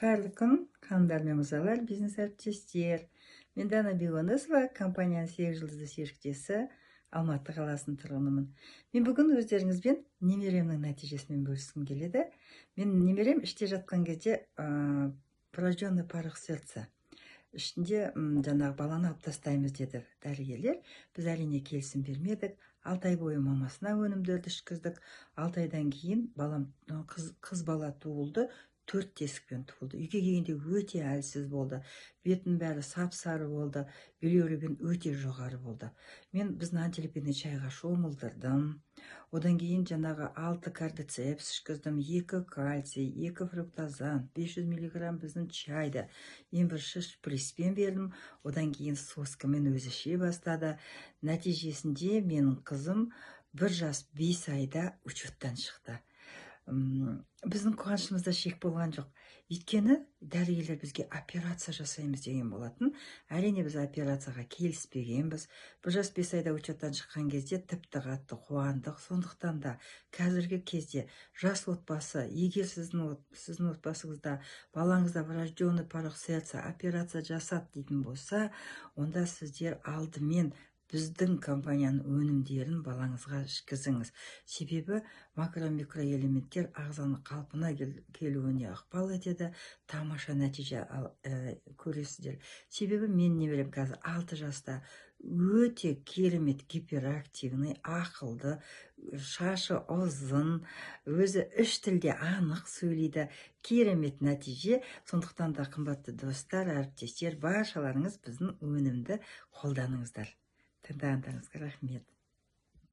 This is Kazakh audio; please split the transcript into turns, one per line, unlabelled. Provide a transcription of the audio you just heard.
Қайырлы күн, қандар мен мырзалар, бизнес әріптестер. Мен Дана Бионысова, компанияның 8 жылдызды серіктесі, Алматы қаласының тұрғынымын. Мен бүгін өздеріңізбен немеремнің нәтижесімен бөліскім келеді. Мен немерем іште жатқан кезде врожденный порог сердца. Ішінде жаңағы баланы алып тастаймыз деді дәрігерлер. Біз әрине келісім бермедік. 6 ай бойы мамасына өнімдерді ішкіздік. 6 айдан кейін балам қыз бала туылды. 4 тесікпен туылды. Үйге келгенде өте әлсіз болды. Бетін бәрі сап-сары болды. Билирубин өте жоғары болды. Мен біздің антилипидный чайға шомылдырдым. Одан кейін жаңағы 6 кардицепс ішкіздім, 2 кальций, 2 фруктозан, 500 мг біздің чайды. Ең бірінші шприспен бердім. Одан кейін соскамен өзі іше бастады. Нәтижесінде менің қызым 1 жас 5 айда учеттан шықты. Біздің қуанышымызда шек болған жоқ. Өйткені дәрігерлер бізге операция жасаймыз деген болатын. Әрине біз операцияға келіспегенбіз. 1 жас 5 айда учеттан шыққан кезде тіпті қатты қуандық. Сондықтан да қазіргі кезде жас отбасы, егер сіздің отбасыңызда балаңызда врожденный порог сердца операция жасат дейтін болса, онда сіздер алдымен біздің компанияның өнімдерін балаңызға ішкізіңіз. Себебі макро-микроэлементтер ағзаның қалпына келуіне ықпал етеді, тамаша нәтиже көресіздер. Себебі мен немерем қазір 6 жаста өте керемет, гиперактивный, ақылды, шашы ұзын, өзі 3 тілде анық сөйлейді. Керемет нәтиже. Сондықтан да қымбатты достар, әріптестер, баршаларыңыз біздің өнімді қолданыңыздар. Тыңдағандарыңызға рахмет.